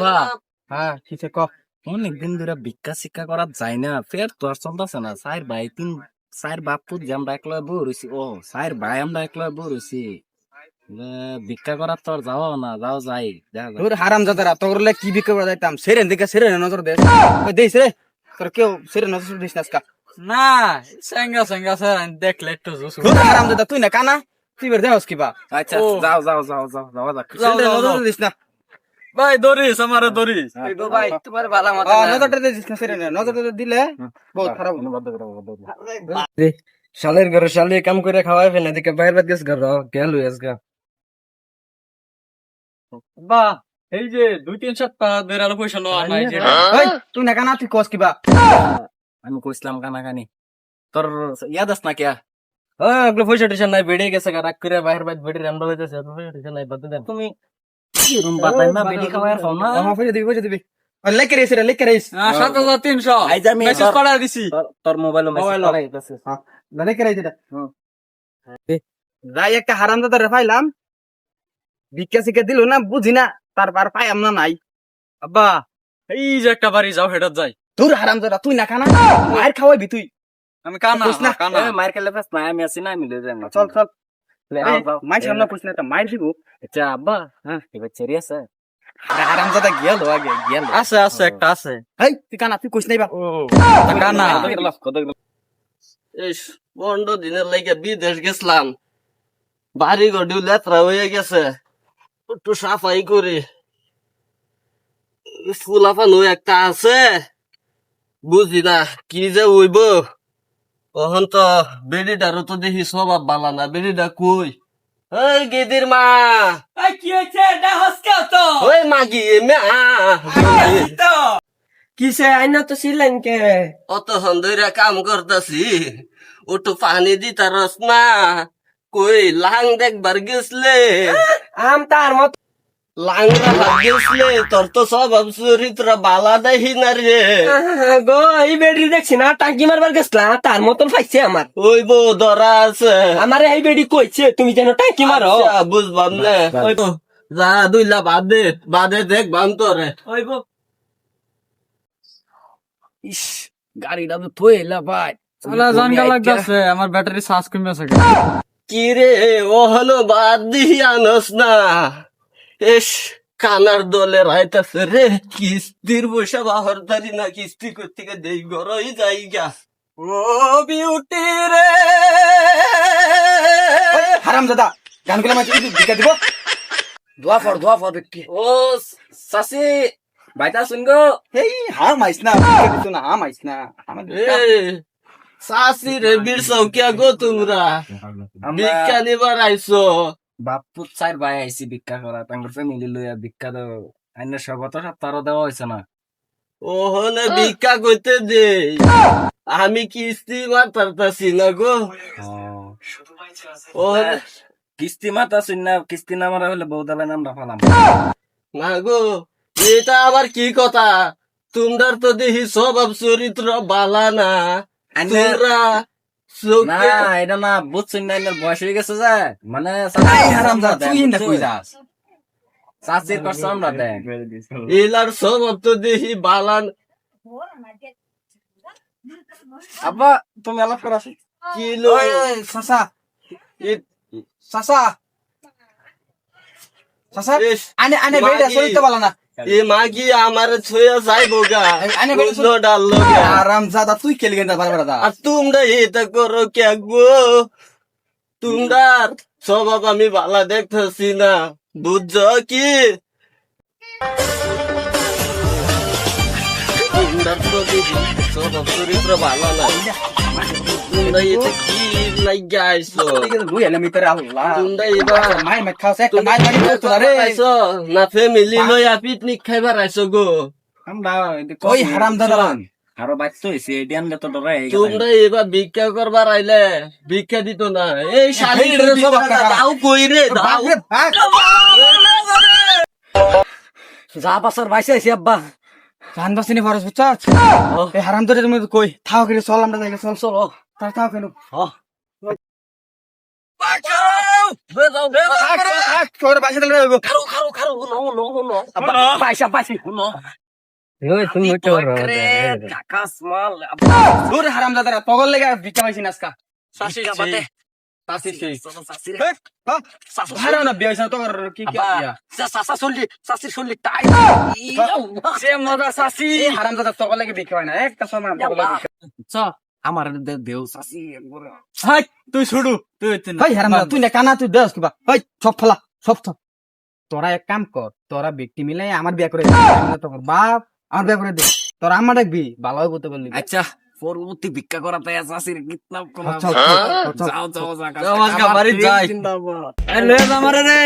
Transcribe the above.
বা হ্যাঁ কিসে ক অনেকদিন ধরে ভিক্ষা শিক্ষা করা যায় না, ফের তো আর চলতেছে না। চার ভাই তিন চার বাপুর যে আমরা একলা বউ রয়েছি, ও চার ভাই আমরা একলা বউ রয়েছি। ভিক্ষা করার তো আর যাওয়া না, যাও যাই দেখা যাক। তোর হারাম জাদারা তোর লে কি বিক্রি করে যাইতাম সেরেন দিকে সেরেন নজর দে ওই দেইস রে তোর কেউ সেরেন নজর দিস না আজকা না সেঙ্গা সেঙ্গা স্যার দেখলে একটু জোশ তোর হারাম জাদা তুই না কানা তুই বের দেহস কিবা আচ্ছা যাও যাও যাও যাও যাওয়া যাক। সেরেন নজর দিস না ভাই দরিস আমারে দরিস ভাই তোমার ভালো মত নজরটা দিস না সেরেন নজরটা দিলে বহুত খারাপ শালের ঘরে শালি কাম করে খাওয়াই ফেলে দিকে বাইরে বাদ গেছে ঘর গেল আজকা বা এই যে 2-3 সপ্তাহ ধরে আর পয়সা লওয়া নাই যে ওই তুই না কানা তুই কস কিবা আমি কইছিলাম কানাকানি তোর ইয়াদ আস না কিয়া? ওগুলো পয়সা টিসা নাই বেড়ে গেছে রাগ করে বাইরে বাদ বেড়ে রান্না হইতেছে পয়সা টিসা নাই বাদ দেন তুমি কি রুম বাতাই না বেডি খাওয়ার ফোন না? আমার পয়সা দিবি ওই লেকে রেস রে লেকে রেস 7300 আইজ আমি মেসেজ করা দিছি তোর মোবাইল মোবাইল লেকে রেস এটা যাই একটা হারাম জাদা রে পাইলাম ভিক্ষা শিক্ষা দিল না বুঝি না তারপর পাইলাম না নাই আব্বা এই যে একটা বাড়ি যাও হেডত যাই তোর হারাম জাদা তুই না কানা মার খাওয়াবি তুই আমি কানা বুঝ না, কানা মার খেলে ফাস না, আমি আছি না, আমি লয়ে যাই না। চল চল যাও, যাও। মাই সামনে কইছ না তা মার দিব আচ্ছা আব্বা, হ্যাঁ এবার চেরি আছে? হারাম জাদা গেল আগে গেল আছে আছে একটা আছে হেই তুই কানা তুই কইছ নাই বা কানা ইস 15 দিনের লাগে বিদেশ গেছিলাম বাড়ি গড়ি লেত্রা হয়ে গেছে একটু সাফাই করে ফুলাফানো একটা আছে বুঝি না কি যে হইব তখন তো বেডিটারও তো দেখি স্বভাব বালা না বেডিটা কই ওই গেদির মা কি হইছে দেহস কে তো ওই মাগি মা তো কিসে আইনা তো ছিলেন কে অত ধরে কাম করতেছি ওটু পানি দিতা রস না কই লাং দেখবার গেছলে আম তার মত লাংরা গেছলে তোর তো স্বভাব চরিত্র বালা দেখি না রে গো এই বেডি দেখছি না টাঙ্কি মারবার গেছলা তার মতন পাইছে আমার ওই বউ ধরা আছে আমার এই বেডি কইছে তুমি যেন টাঙ্কি মারো বুঝবাম না ওই তো যা দুইলা বাদে বাদে দেখ বাম তোরে ওই বউ ইস গাড়িটা তো থইলা ভাই। চলা জানগা লাগতাছে আমার ব্যাটারি চার্জ কমে আছে কি রে ওহনো বাদ দিহি আনস না এস কানার দলে রাইতাছে রে কিস্তির বসে বাহর দারি না কিস্তি করতে দেই গরই যাই গা ও বিউটি রে হারাম জাদা গান গুলা মাঝে ভিক্ষা দিব দোয়া ফর ব্যক্তি। ও সাসি বাইতা শুন গো। হেই হাম আইছ না ভিক্ষা দিত না হাম আইছ না আমার এ সাসি রে বীর সৌকিয়া গো তোমরা ভিক্ষা নিবার আইছো বাপু চার ভাই আইছি ভিক্ষা করা, তাঙ্গর ফ্যামিলি লইয়া ভিক্ষা দাও। আইনের সগত সপ্তাহ দেওয়া হয়েছে না। ওহনে ভিক্ষা করতে দে আমি কিস্তি মারতাছি না গো ওহনে কিস্তি মাতা শুন না, কিস্তি না মারা হলে বউদালে নাম রাখালাম না গো এটা আবার কি কথা তোমরার তো দেখি স্বভাব চরিত্র বালা না তোমরা না এটা না বুঝছেন না, এর বয়স হয়ে গেছে যে মানে এই হারাম জাদা তুই না কই যাস চাষির কষ্ট আমরা দেন। এলার স্বভাব তো দেখি বালা না। আব্বা তুমি আলাপ করা কি লো ওই সাসা এ- সাসা সাসা ইস, আনে আনে বেটা মাগি। চলিতে বলা না এ মাগি আমার ছুঁয়ে যাইবো গা আনে বেটা উল্টো ডাললো গা। হারাম জাদা তুই কেলি গেন্দা বারবার দা আর তোমরা এটা করো কে গো তোমরা স্বভাব আমি ভালো দেখতেছি না বুঝছো কি তোমরা তো দেখি স্বভাব চরিত্র ভালো না তোমরা এটা কি লাগিয়ে আইসো বুই এলা মিটারে আল্লাহ তোমরা এবার মাই মে খাওছে একটা মাই মাই তো রে আইসো না ফ্যামিলি লইয়া পিকনিক খাইবার আইসো গো আমরা ওই হারাম জাদা আরো বাচ্চা হয়েছে এটি আনলে তো ডরাই তোমরা এবার ভিক্ষা করবার আইলে ভিক্ষা দিত না এই শালির সব একটা দাও কই রে দাও বাপরে ভাগ যা বাসার বাইসে আইছি আব্বা জান বাসিনি ফরস বুঝছাস এই হারাম জাদা তুমি কই থাও করে চল আমরা যাইলে চল চল তার থাও কেন বাঁচাও তোর বাসা দিলে পয়সা পাইছি শুনো কাকাস মাল দূর হারাম দাদারা তগল লেগে ভিক্ষা পাইছি নাস্কা শাশি যাবাতে ভালো না বিয়ে হয়েছে তোর কি কি সে মজা শাশি হারাম দাদা তগল লেগে ভিক্ষা হয় না একটা সময় আমার দেও শাশি হাই তুই শুরু তুই হইতে না হারাম দাদা তুই না কানা তুই দেস কিবা সব ফেলা সব তোরা এক কাম কর তোরা ব্যক্তি মিলে আমার বিয়ে করে দে তোর বাপ আমার বিয়ে করে দে তোরা আমার দেখবি ভালো বলতে বললি আচ্ছা পরবর্তী ভিক্ষা করাতে শাশির কিতনাব করা চল, চল, যাও যাও যাও, আজকে বাড়ি যাই। জিন্দাবাদ এ, লয়ে যা আমারে রে